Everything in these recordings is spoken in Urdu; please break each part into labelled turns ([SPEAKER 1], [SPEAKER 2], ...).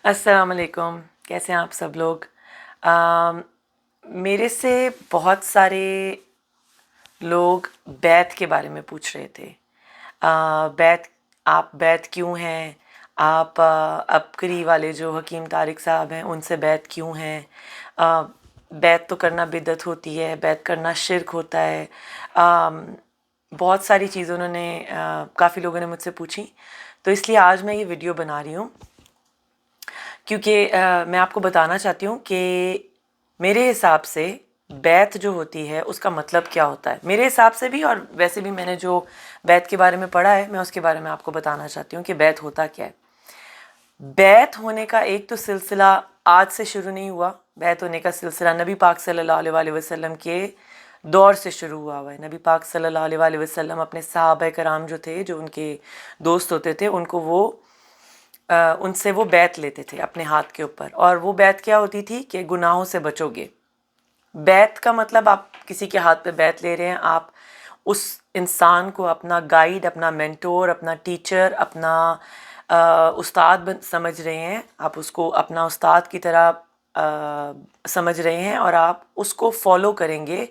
[SPEAKER 1] السلام علیکم، کیسے ہیں آپ سب لوگ؟ آم، میرے سے بہت سارے لوگ بیت کے بارے میں پوچھ رہے تھے۔ بیت، آپ بیت کیوں ہیں؟ آپ عبقری والے جو حکیم طارق صاحب ہیں ان سے بیت کیوں ہیں؟ بیت تو کرنا بدعت ہوتی ہے، بیت کرنا شرک ہوتا ہے۔ بہت ساری چیزیں انہوں نے کافی لوگوں نے مجھ سے پوچھی، تو اس لیے آج میں یہ ویڈیو بنا رہی ہوں کیونکہ میں آپ کو بتانا چاہتی ہوں کہ میرے حساب سے بیت جو ہوتی ہے اس کا مطلب کیا ہوتا ہے، میرے حساب سے بھی، اور ویسے بھی میں نے جو بیت کے بارے میں پڑھا ہے میں اس کے بارے میں آپ کو بتانا چاہتی ہوں کہ بیت ہوتا کیا ہے۔ بیت ہونے کا ایک تو سلسلہ آج سے شروع نہیں ہوا، بیت ہونے کا سلسلہ نبی پاک صلی اللہ علیہ وآلہ وسلم کے دور سے شروع ہوا ہے۔ نبی پاک صلی اللہ علیہ وآلہ وسلم اپنے صحابہ کرام جو تھے، جو ان کے دوست ہوتے تھے، ان سے وہ بیت لیتے تھے اپنے ہاتھ کے اوپر، اور وہ بیت کیا ہوتی تھی کہ گناہوں سے بچو گے۔ بیت کا مطلب آپ کسی کے ہاتھ پہ بیت لے رہے ہیں، آپ اس انسان کو اپنا گائیڈ، اپنا مینٹور، اپنا ٹیچر، اپنا استاد سمجھ رہے ہیں، آپ اس کو اپنا استاد کی طرح سمجھ رہے ہیں، اور آپ اس کو فالو کریں گے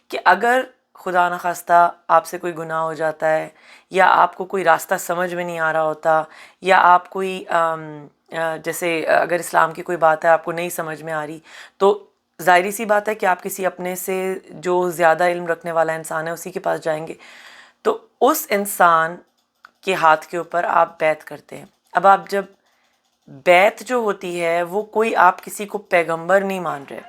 [SPEAKER 1] کہ اگر خدا نخواستہ آپ سے کوئی گناہ ہو جاتا ہے، یا آپ کو کوئی راستہ سمجھ میں نہیں آ رہا ہوتا، یا آپ کوئی جیسے اگر اسلام کی کوئی بات ہے آپ کو نہیں سمجھ میں آ رہی، تو ظاہری سی بات ہے کہ آپ کسی اپنے سے جو زیادہ علم رکھنے والا انسان ہے اسی کے پاس جائیں گے، تو اس انسان کے ہاتھ کے اوپر آپ بیت کرتے ہیں۔ اب آپ جب بیت جو ہوتی ہے وہ کوئی، آپ کسی کو پیغمبر نہیں مان رہے،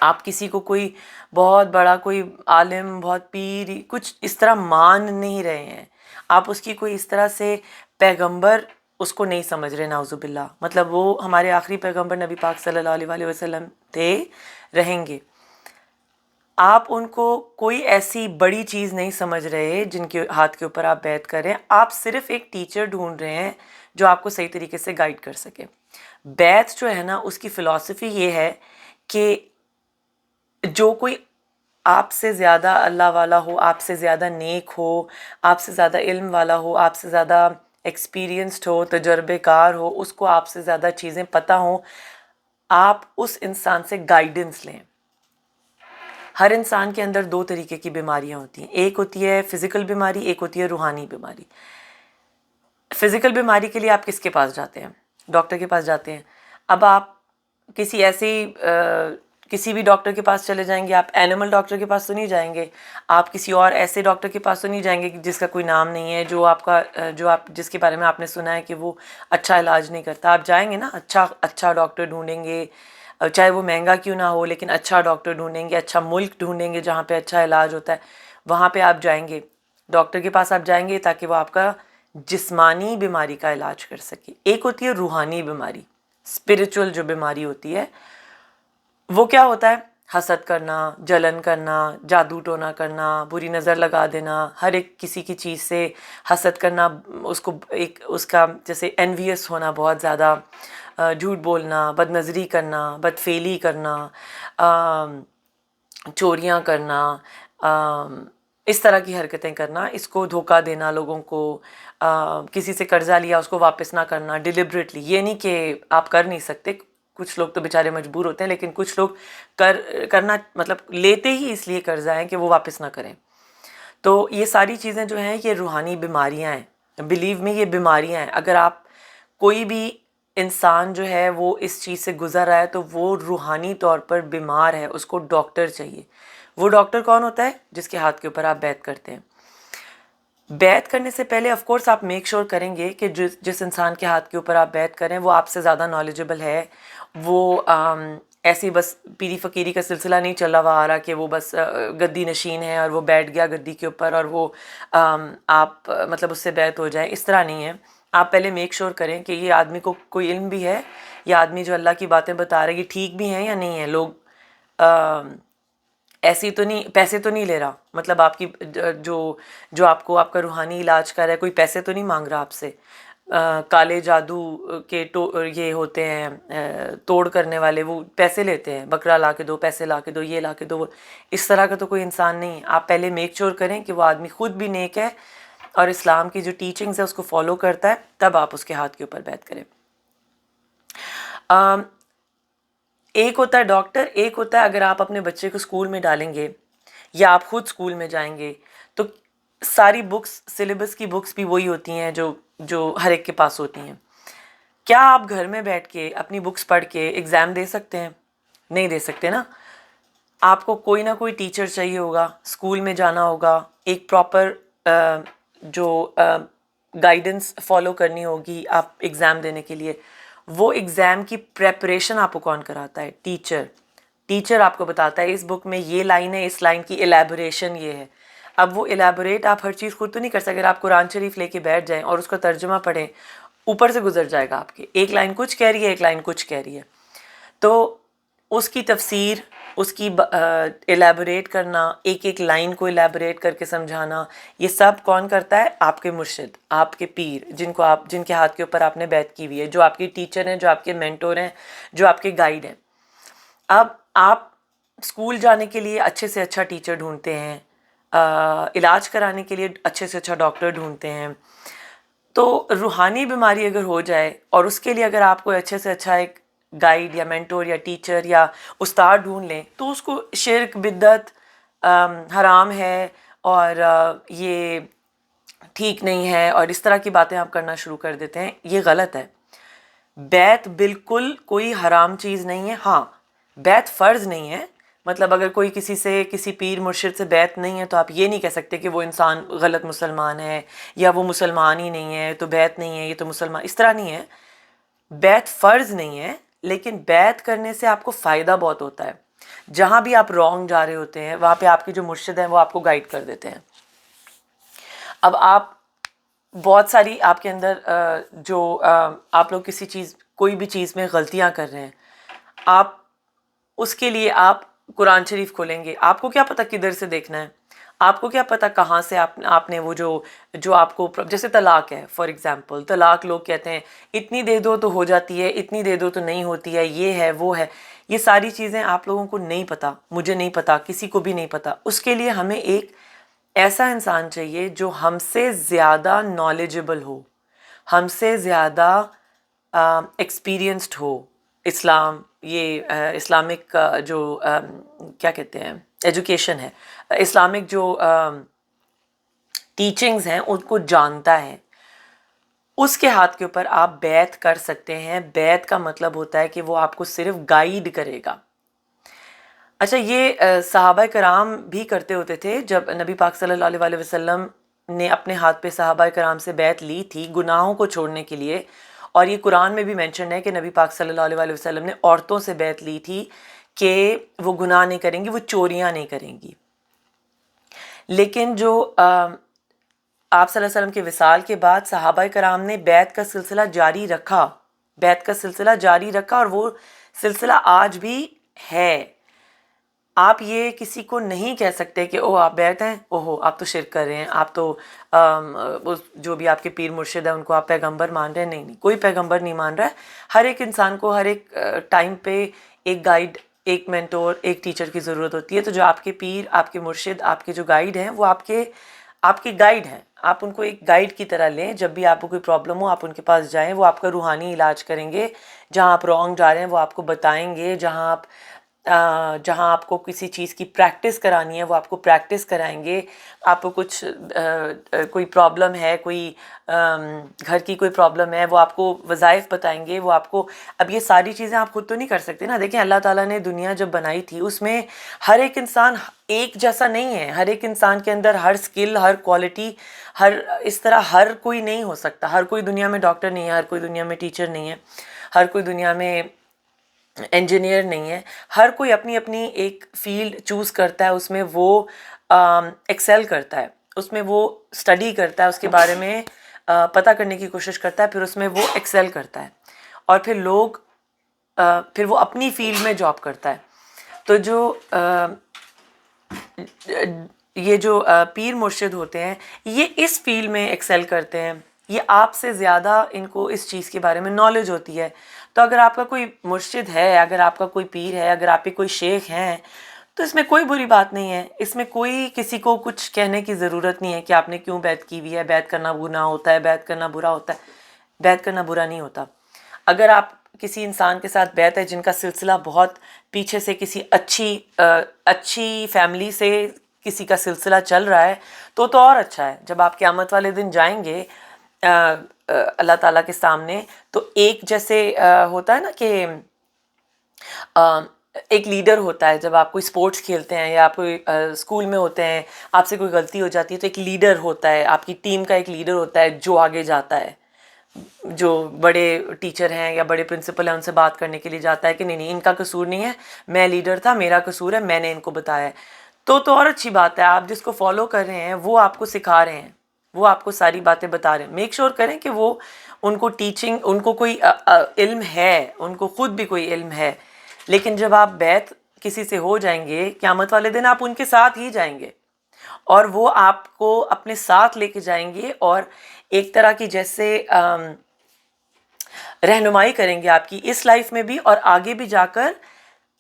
[SPEAKER 1] آپ کسی کو کوئی بہت بڑا کوئی عالم، بہت پیر، کچھ اس طرح مان نہیں رہے ہیں، آپ اس کی کوئی اس طرح سے پیغمبر اس کو نہیں سمجھ رہے، نعوذ باللہ۔ مطلب وہ ہمارے آخری پیغمبر نبی پاک صلی اللہ علیہ وآلہ وسلم تھے، رہیں گے۔ آپ ان کو کوئی ایسی بڑی چیز نہیں سمجھ رہے جن کے ہاتھ کے اوپر آپ بیت کریں، آپ صرف ایک ٹیچر ڈھونڈ رہے ہیں جو آپ کو صحیح طریقے سے گائیڈ کر سکے۔ بیت جو ہے نا، اس کی فلسفی یہ ہے کہ جو کوئی آپ سے زیادہ اللہ والا ہو، آپ سے زیادہ نیک ہو، آپ سے زیادہ علم والا ہو، آپ سے زیادہ ایکسپیرینسڈ ہو، تجربے کار ہو، اس کو آپ سے زیادہ چیزیں پتہ ہوں، آپ اس انسان سے گائیڈنس لیں۔ ہر انسان کے اندر دو طریقے کی بیماریاں ہوتی ہیں، ایک ہوتی ہے فزیکل بیماری، ایک ہوتی ہے روحانی بیماری۔ فزیکل بیماری کے لیے آپ کس کے پاس جاتے ہیں؟ ڈاکٹر کے پاس جاتے ہیں۔ اب آپ کسی بھی ڈاکٹر کے پاس چلے جائیں گے، آپ اینیمل ڈاکٹر کے پاس تو نہیں جائیں گے، آپ کسی اور ایسے ڈاکٹر کے پاس تو نہیں جائیں گے جس کا کوئی نام نہیں ہے، جس کے بارے میں آپ نے سنا ہے کہ وہ اچھا علاج نہیں کرتا۔ آپ جائیں گے نا، اچھا ڈاکٹر ڈھونڈیں گے، چاہے وہ مہنگا کیوں نہ ہو، لیکن اچھا ڈاکٹر ڈھونڈیں گے، اچھا ملک ڈھونڈیں گے جہاں پہ اچھا علاج ہوتا ہے، وہاں پہ آپ جائیں گے، ڈاکٹر کے پاس آپ جائیں گے تاکہ وہ آپ کا جسمانی بیماری کا علاج کر سکے۔ ایک ہوتی ہے روحانی بیماری، اسپریچول جو بیماری ہوتی ہے، وہ کیا ہوتا ہے؟ حسد کرنا، جلن کرنا، جادو ٹونا کرنا، بری نظر لگا دینا، ہر ایک کسی کی چیز سے حسد کرنا، اس کا جیسے انویس ہونا، بہت زیادہ جھوٹ بولنا، بد نظری کرنا، بد فعلی کرنا، چوریاں کرنا، اس طرح کی حرکتیں کرنا، اس کو دھوکہ دینا لوگوں کو، کسی سے قرضہ لیا اس کو واپس نہ کرنا ڈیلیبریٹلی۔ یہ نہیں کہ آپ کر نہیں سکتے، کچھ لوگ تو بیچارے مجبور ہوتے ہیں، لیکن کچھ لوگ کرنا مطلب لیتے ہی اس لیے قرضہ ہیں کہ وہ واپس نہ کریں۔ تو یہ ساری چیزیں جو ہیں یہ روحانی بیماریاں ہیں، بلیو میں یہ بیماریاں ہیں۔ اگر آپ کوئی بھی انسان جو ہے وہ اس چیز سے گزر رہا ہے تو وہ روحانی طور پر بیمار ہے، اس کو ڈاکٹر چاہیے۔ وہ ڈاکٹر کون ہوتا ہے؟ جس کے ہاتھ کے اوپر آپ بیت کرتے ہیں۔ بیت کرنے سے پہلے آف کورس آپ میک شور کریں گے کہ جس انسان کے ہاتھ کے اوپر آپ بیت کریں وہ آپ سے زیادہ نالجبل ہے، وہ ایسی بس پیری فقیری کا سلسلہ نہیں چلا ہوا آ رہا کہ وہ بس گدی نشین ہے اور وہ بیٹھ گیا گدی کے اوپر اور وہ آپ مطلب اس سے بیت ہو جائیں، اس طرح نہیں ہے۔ آپ پہلے میک شور کریں کہ یہ آدمی کو کوئی علم بھی ہے، یہ آدمی جو اللہ کی باتیں بتا رہا ہے یہ ٹھیک بھی ہیں یا نہیں ہے، لوگ ایسی تو نہیں، پیسے تو نہیں لے رہا، مطلب آپ کی جو آپ کو آپ کا روحانی علاج کر رہا ہے کوئی پیسے تو نہیں مانگ رہا آپ سے۔ کالے جادو کے یہ ہوتے ہیں توڑ کرنے والے، وہ پیسے لیتے ہیں، بکرا لا کے دو، پیسے لا کے دو، یہ لا کے دو، اس طرح کا تو کوئی انسان نہیں ہے۔ آپ پہلے میک شور کریں کہ وہ آدمی خود بھی نیک ہے اور اسلام کی جو ٹیچنگز ہے اس کو فالو کرتا ہے، تب آپ اس کے ہاتھ کے اوپر بیت کریں۔ ایک ہوتا ہے ڈاکٹر، ایک ہوتا ہے اگر آپ اپنے بچے کو اسکول میں ڈالیں گے یا آپ خود اسکول میں جائیں گے تو ساری بکس، سلیبس کی بکس بھی وہی ہوتی ہیں جو ہر ایک کے پاس ہوتی ہیں. کیا آپ گھر میں بیٹھ کے اپنی بکس پڑھ کے ایگزام دے سکتے ہیں؟ نہیں دے سکتے نا. آپ کو کوئی نہ کوئی ٹیچر چاہیے ہوگا، اسکول میں جانا ہوگا، ایک پراپر جو گائیڈنس فالو کرنی ہوگی آپ ایگزام دینے کے لیے. وہ ایگزام کی پریپریشن آپ کو کون کراتا ہے؟ ٹیچر آپ کو بتاتا ہے اس بک میں یہ لائن ہے، اس لائن کی ایلیبوریشن یہ ہے. اب وہ ایلیبوریٹ آپ ہر چیز خود تو نہیں کر سکتے. اگر آپ قرآن شریف لے کے بیٹھ جائیں اور اس کا ترجمہ پڑھیں، اوپر سے گزر جائے گا آپ کے. ایک لائن کچھ کہہ رہی ہے، ایک لائن کچھ کہہ رہی ہے. تو اس کی تفسیر، اس کی ایلیبوریٹ کرنا، ایک ایک لائن کو ایلیبوریٹ کر کے سمجھانا، یہ سب کون کرتا ہے؟ آپ کے مرشد، آپ کے پیر، جن کے ہاتھ کے اوپر آپ نے بیعت کی ہوئی ہے، جو آپ کے ٹیچر ہیں، جو آپ کے مینٹور ہیں، جو آپ کے گائیڈ ہیں. اب آپ اسکول جانے کے لیے اچھے سے اچھا ٹیچر ڈھونڈتے ہیں، علاج کرانے کے لیے اچھے سے اچھا ڈاکٹر ڈھونڈتے ہیں. تو روحانی بیماری اگر ہو جائے اور اس کے لیے اگر آپ کو اچھے سے اچھا ایک گائیڈ یا مینٹور یا ٹیچر یا استاد ڈھونڈ لیں تو اس کو شرک، بدعت، حرام ہے اور یہ ٹھیک نہیں ہے اور اس طرح کی باتیں آپ کرنا شروع کر دیتے ہیں. یہ غلط ہے. بیعت بالکل کوئی حرام چیز نہیں ہے. ہاں، بیعت فرض نہیں ہے. مطلب اگر کوئی کسی پیر مرشد سے بیعت نہیں ہے تو آپ یہ نہیں کہہ سکتے کہ وہ انسان غلط مسلمان ہے یا وہ مسلمان ہی نہیں ہے تو بیعت نہیں ہے، یہ تو مسلمان. اس طرح نہیں ہے. بیعت فرض نہیں ہے، لیکن بیعت کرنے سے آپ کو فائدہ بہت ہوتا ہے. جہاں بھی آپ رانگ جا رہے ہوتے ہیں وہاں پہ آپ کے جو مرشد ہیں وہ آپ کو گائیڈ کر دیتے ہیں. اب آپ بہت ساری آپ کے اندر جو آپ لوگ کوئی بھی چیز میں غلطیاں کر رہے ہیں، آپ اس کے لیے آپ قرآن شریف کھولیں گے. آپ کو کیا پتہ کدھر سے دیکھنا ہے؟ آپ کو کیا پتہ کہاں سے آپ نے وہ جو آپ کو، جیسے طلاق ہے فار ایگزامپل. طلاق لوگ کہتے ہیں اتنی دے دو تو ہو جاتی ہے، اتنی دے دو تو نہیں ہوتی ہے، یہ ہے وہ ہے. یہ ساری چیزیں آپ لوگوں کو نہیں پتہ، مجھے نہیں پتہ، کسی کو بھی نہیں پتہ. اس کے لیے ہمیں ایک ایسا انسان چاہیے جو ہم سے زیادہ نالجبل ہو، ہم سے زیادہ ایکسپیرینسڈ ہو. یہ اسلامک جو کیا کہتے ہیں ایجوکیشن ہے، اسلامک جو ٹیچنگز ہیں ان کو جانتا ہے. اس کے ہاتھ کے اوپر آپ بیعت کر سکتے ہیں. بیعت کا مطلب ہوتا ہے کہ وہ آپ کو صرف گائیڈ کرے گا. اچھا، یہ صحابہ کرام بھی کرتے ہوتے تھے. جب نبی پاک صلی اللہ علیہ وسلم نے اپنے ہاتھ پہ صحابہ کرام سے بیعت لی تھی گناہوں کو چھوڑنے کے لیے، اور یہ قرآن میں بھی مینشن ہے کہ نبی پاک صلی اللہ علیہ وسلم نے عورتوں سے بیعت لی تھی کہ وہ گناہ نہیں کریں گی، وہ چوریاں نہیں کریں گی. لیکن جو آپ صلی اللہ علیہ وسلم کے وصال کے بعد صحابہ کرام نے بیعت کا سلسلہ جاری رکھا، اور وہ سلسلہ آج بھی ہے. آپ یہ کسی کو نہیں کہہ سکتے کہ آپ بیعت ہیں، آپ تو شرک کر رہے ہیں، آپ تو جو بھی آپ کے پیر مرشد ہیں ان کو آپ پیغمبر مان رہے ہیں. نہیں، کوئی پیغمبر نہیں مان رہا ہے. ہر ایک انسان کو ہر ایک ٹائم پہ ایک گائیڈ، ایک مینٹور، ایک ٹیچر کی ضرورت ہوتی ہے. تو جو آپ کے پیر، آپ کے مرشد، آپ کے جو گائیڈ ہیں وہ آپ کے گائیڈ ہیں. آپ ان کو ایک گائیڈ کی طرح لیں. جب بھی آپ کو کوئی پرابلم ہو آپ ان کے پاس جائیں، وہ آپ کا روحانی علاج کریں گے. جہاں آپ رانگ جا رہے ہیں وہ آپ کو بتائیں گے. جہاں آپ کو کسی چیز کی پریکٹس کرانی ہے وہ آپ کو پریکٹس کرائیں گے. آپ کو کچھ کوئی پرابلم ہے، کوئی گھر کی کوئی پرابلم ہے، وہ آپ کو وظائف بتائیں گے. وہ آپ کو، اب یہ ساری چیزیں آپ خود تو نہیں کر سکتے نا. دیکھیں اللہ تعالیٰ نے دنیا جب بنائی تھی اس میں ہر ایک انسان ایک جیسا نہیں ہے. ہر ایک انسان کے اندر ہر سکل، ہر کوالٹی، اس طرح ہر کوئی نہیں ہو سکتا. ہر کوئی دنیا میں ڈاکٹر نہیں ہے، ہر کوئی دنیا میں ٹیچر نہیں ہے، ہر کوئی دنیا میں انجینئر نہیں ہے. ہر کوئی اپنی اپنی ایک فیلڈ چوز کرتا ہے، اس میں وہ ایکسیل کرتا ہے، اس میں وہ اسٹڈی کرتا ہے، اس کے بارے میں پتہ کرنے کی کوشش کرتا ہے، پھر اس میں وہ ایکسیل کرتا ہے اور پھر وہ اپنی فیلڈ میں جاب کرتا ہے. تو یہ جو پیر مرشد ہوتے ہیں یہ اس فیلڈ میں ایکسیل کرتے ہیں. یہ آپ سے زیادہ ان کو اس چیز کے بارے میں نالج ہوتی ہے. تو اگر آپ کا کوئی مرشد ہے، اگر آپ کا کوئی پیر ہے، اگر آپ کے کوئی شیخ ہیں تو اس میں کوئی بری بات نہیں ہے. اس میں کوئی کسی کو کچھ کہنے کی ضرورت نہیں ہے کہ آپ نے کیوں بیعت کی ہوئی ہے. بیعت کرنا گناہ ہوتا ہے، بیعت کرنا برا ہوتا ہے. بیعت کرنا برا نہیں ہوتا. اگر آپ کسی انسان کے ساتھ بیعت ہے جن کا سلسلہ بہت پیچھے سے کسی اچھی فیملی سے کسی کا سلسلہ چل رہا ہے تو اور اچھا ہے. جب آپ قیامت والے دن جائیں گے اللہ تعالیٰ کے سامنے تو ایک جیسے ہوتا ہے نا کہ ایک لیڈر ہوتا ہے. جب آپ کوئی سپورٹس کھیلتے ہیں یا آپ کوئی اسکول میں ہوتے ہیں, آپ سے کوئی غلطی ہو جاتی ہے تو ایک لیڈر ہوتا ہے, آپ کی ٹیم کا ایک لیڈر ہوتا ہے جو آگے جاتا ہے, جو بڑے ٹیچر ہیں یا بڑے پرنسپل ہیں ان سے بات کرنے کے لیے جاتا ہے کہ نہیں ان کا قصور نہیں ہے, میں لیڈر تھا, میرا قصور ہے, میں نے ان کو بتایا ہے. تو اور اچھی بات ہے. آپ جس کو فالو کر رہے ہیں وہ آپ کو سکھا رہے ہیں, وہ آپ کو ساری باتیں بتا رہے ہیں. میک شور کریں کہ وہ ان کو ٹیچنگ, ان کو کوئی علم ہے, ان کو خود بھی کوئی علم ہے. لیکن جب آپ بیعت کسی سے ہو جائیں گے قیامت والے دن آپ ان کے ساتھ ہی جائیں گے اور وہ آپ کو اپنے ساتھ لے کے جائیں گے اور ایک طرح کی جیسے رہنمائی کریں گے آپ کی اس لائف میں بھی اور آگے بھی جا کر.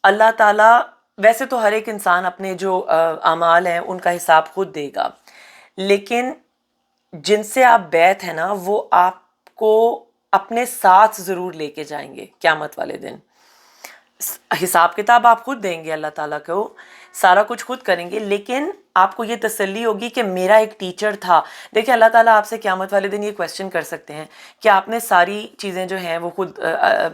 [SPEAKER 1] اللہ تعالیٰ ویسے تو ہر ایک انسان اپنے جو اعمال ہیں ان کا حساب خود دے گا, لیکن جن سے آپ بیعت ہے نا وہ آپ کو اپنے ساتھ ضرور لے کے جائیں گے قیامت والے دن. حساب کتاب آپ خود دیں گے, اللہ تعالیٰ کو سارا کچھ خود کریں گے, لیکن آپ کو یہ تسلی ہوگی کہ میرا ایک ٹیچر تھا. دیکھیں اللہ تعالیٰ آپ سے قیامت والے دن یہ کویسچن کر سکتے ہیں کہ آپ نے ساری چیزیں جو ہیں وہ خود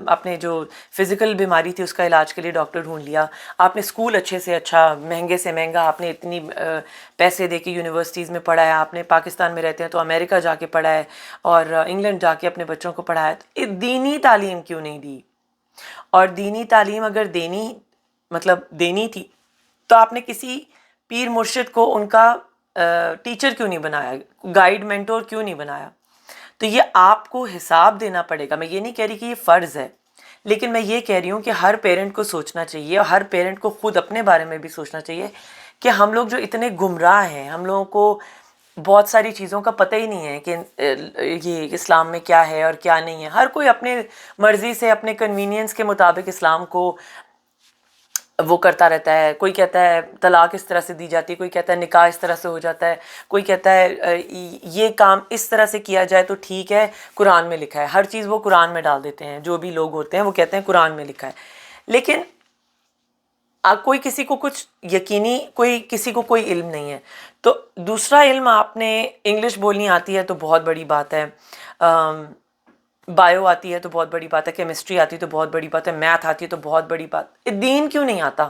[SPEAKER 1] اپنے جو فزیکل بیماری تھی اس کا علاج کے لیے ڈاکٹر ڈھونڈ لیا, آپ نے اسکول اچھے سے اچھا مہنگے سے مہنگا آپ نے اتنی پیسے دے کے یونیورسٹیز میں پڑھا ہے, آپ نے پاکستان میں رہتے ہیں تو امریکہ جا کے پڑھا ہے اور انگلینڈ جا کے اپنے بچوں کو پڑھایا, تو دینی تعلیم کیوں نہیں دی؟ اور دینی تعلیم اگر دینی تھی تو آپ نے کسی پیر مرشد کو ان کا ٹیچر کیوں نہیں بنایا, گائیڈ مینٹور کیوں نہیں بنایا؟ تو یہ آپ کو حساب دینا پڑے گا. میں یہ نہیں کہہ رہی کہ یہ فرض ہے, لیکن میں یہ کہہ رہی ہوں کہ ہر پیرنٹ کو سوچنا چاہیے اور ہر پیرنٹ کو خود اپنے بارے میں بھی سوچنا چاہیے کہ ہم لوگ جو اتنے گمراہ ہیں, ہم لوگوں کو بہت ساری چیزوں کا پتہ ہی نہیں ہے کہ یہ اسلام میں کیا ہے اور کیا نہیں ہے. ہر کوئی اپنے مرضی سے اپنے کنوینئنس کے مطابق اسلام کو وہ کرتا رہتا ہے. کوئی کہتا ہے طلاق اس طرح سے دی جاتی ہے, کوئی کہتا ہے نکاح اس طرح سے ہو جاتا ہے, کوئی کہتا ہے یہ کام اس طرح سے کیا جائے تو ٹھیک ہے, قرآن میں لکھا ہے. ہر چیز وہ قرآن میں ڈال دیتے ہیں, جو بھی لوگ ہوتے ہیں وہ کہتے ہیں قرآن میں لکھا ہے. لیکن کوئی کسی کو کچھ یقینی کسی کو کوئی علم نہیں ہے. تو دوسرا علم آپ نے انگلش بولنی آتی ہے تو بہت بڑی بات ہے, بایو آتی ہے تو بہت بڑی بات ہے, کیمسٹری آتی ہے تو بہت بڑی بات ہے, میتھ آتی ہے تو بہت بڑی بات. دین کیوں نہیں آتا؟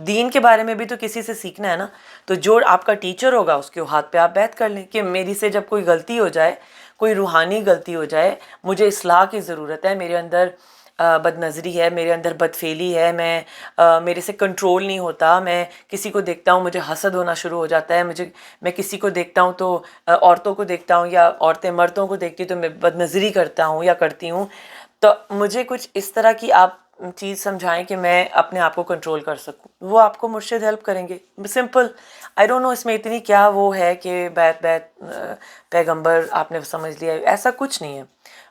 [SPEAKER 1] دین کے بارے میں بھی تو کسی سے سیکھنا ہے نا. تو جو آپ کا ٹیچر ہوگا اس کے ہاتھ پہ آپ بیعت کر لیں کہ میری سے جب کوئی غلطی ہو جائے, کوئی روحانی غلطی ہو جائے, مجھے اصلاح کی ضرورت ہے, میرے اندر بد نظری ہے, میرے اندر بد فعلی ہے, میرے سے کنٹرول نہیں ہوتا, میں کسی کو دیکھتا ہوں مجھے حسد ہونا شروع ہو جاتا ہے, میں کسی کو دیکھتا ہوں تو عورتوں کو دیکھتا ہوں یا عورتیں مردوں کو دیکھتی تو میں بد نظری کرتا ہوں یا کرتی ہوں, تو مجھے کچھ اس طرح کی آپ چیز سمجھائیں کہ میں اپنے آپ کو کنٹرول کر سکوں. وہ آپ کو مرشد ہیلپ کریں گے. سمپل, آئی ڈونٹ نو اس میں اتنی کیا وہ ہے کہ بیعت پیغمبر آپ نے سمجھ لیا, ایسا کچھ نہیں ہے.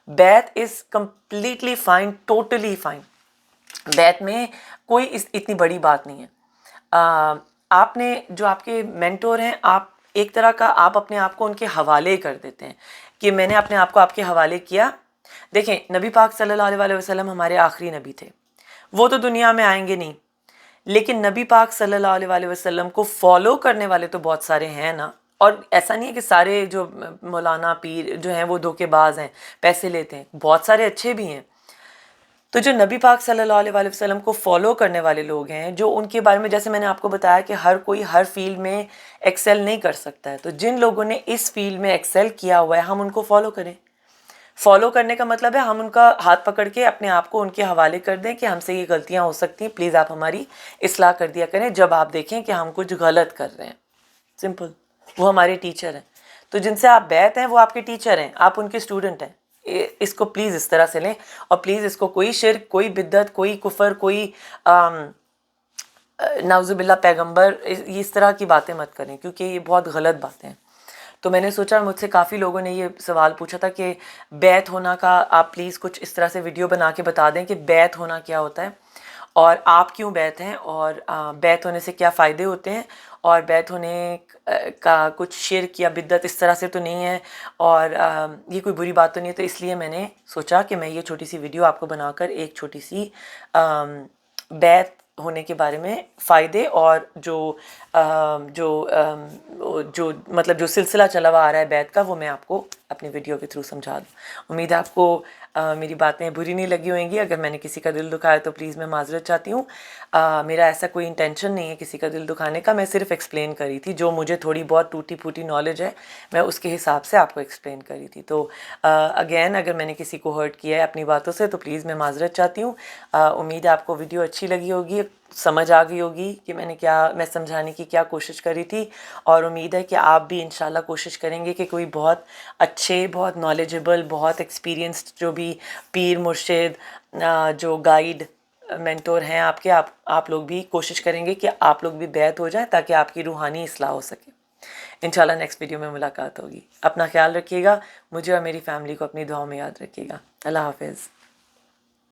[SPEAKER 1] بیعت is completely fine, totally fine. بیعت میں کوئی اتنی بڑی بات نہیں ہے. آپ نے جو آپ کے مینٹور ہیں, آپ ایک طرح کا آپ اپنے آپ کو ان کے حوالے کر دیتے ہیں کہ میں نے اپنے آپ کو آپ کے حوالے کیا. دیکھیں نبی پاک صلی اللہ علیہ وسلم ہمارے آخری نبی تھے, وہ تو دنیا میں آئیں گے نہیں, لیکن نبی پاک صلی اللہ علیہ وسلم کو فالو کرنے والے تو بہت سارے ہیں نا. اور ایسا نہیں ہے کہ سارے جو مولانا پیر جو ہیں وہ دھوکے باز ہیں, پیسے لیتے ہیں, بہت سارے اچھے بھی ہیں. تو جو نبی پاک صلی اللہ علیہ وسلم کو فالو کرنے والے لوگ ہیں, جو ان کے بارے میں جیسے میں نے آپ کو بتایا کہ ہر کوئی ہر فیلڈ میں ایکسل نہیں کر سکتا ہے, تو جن لوگوں نے اس فیلڈ میں ایکسل کیا ہوا ہے ہم ان کو فالو کریں. فالو کرنے کا مطلب ہے ہم ان کا ہاتھ پکڑ کے اپنے آپ کو ان کے حوالے کر دیں کہ ہم سے یہ غلطیاں ہو سکتی ہیں, پلیز آپ ہماری اصلاح کر دیا کریں جب آپ دیکھیں کہ ہم کچھ غلط کر رہے ہیں. سمپل. وہ ہمارے ٹیچر ہیں, تو جن سے آپ بیعت ہیں وہ آپ کے ٹیچر ہیں, آپ ان کے اسٹوڈنٹ ہیں. اس کو پلیز اس طرح سے لیں, اور پلیز اس کو کوئی شرک, کوئی بدعت, کوئی کفر, کوئی نعوذ باللہ پیغمبر, اس طرح کی باتیں مت کریں کیونکہ یہ بہت غلط باتیں ہیں. تو میں نے سوچا, مجھ سے کافی لوگوں نے یہ سوال پوچھا تھا کہ بیعت ہونا کا آپ پلیز کچھ اس طرح سے ویڈیو بنا کے بتا دیں کہ بیعت ہونا کیا ہوتا ہے. اور آپ کیوں بیت ہیں، اور بیت ہونے سے کیا فائدے ہوتے ہیں، اور بیت ہونے کا کچھ شرک یا بدعت اس طرح سے تو نہیں ہے، اور یہ کوئی بری بات تو نہیں ہے. تو اس لیے میں نے سوچا کہ میں یہ چھوٹی سی ویڈیو آپ کو بنا کر ایک چھوٹی سی بیت ہونے کے بارے میں فائدے اور جو مطلب جو سلسلہ چلا ہوا آ رہا ہے بیت کا، وہ میں آپ کو اپنی ویڈیو کے تھرو سمجھا دوں. امید ہے آپ کو میری باتیں بری نہیں لگی ہوئیں گی. اگر میں نے کسی کا دل دکھایا تو پلیز میں معذرت چاہتی ہوں. میرا ایسا کوئی انٹینشن نہیں ہے کسی کا دل دکھانے کا. میں صرف ایکسپلین کری تھی جو مجھے تھوڑی بہت ٹوٹی پھوٹی نالج ہے، میں اس کے حساب سے آپ کو ایکسپلین کری تھی. تو اگین اگر میں نے کسی کو ہرٹ کیا ہے اپنی باتوں سے تو پلیز میں معذرت چاہتی ہوں. امید ہے آپ کو ویڈیو اچھی لگی ہوگی، سمجھ آ گئی ہوگی کہ میں سمجھانے کی کیا کوشش کری تھی. اور امید ہے کہ آپ بھی انشاءاللہ کوشش کریں گے کہ کوئی بہت اچھے، بہت نالجبل، بہت ایکسپیرینسڈ جو بھی پیر مرشد، جو گائیڈ مینٹور ہیں آپ لوگ بھی کوشش کریں گے کہ آپ لوگ بھی بیعت ہو جائیں تاکہ آپ کی روحانی اصلاح ہو سکے. انشاءاللہ نیکسٹ ویڈیو میں ملاقات ہوگی. اپنا خیال رکھیے گا، مجھے اور میری فیملی کو اپنی دعاؤں میں یاد رکھیے گا. اللہ حافظ.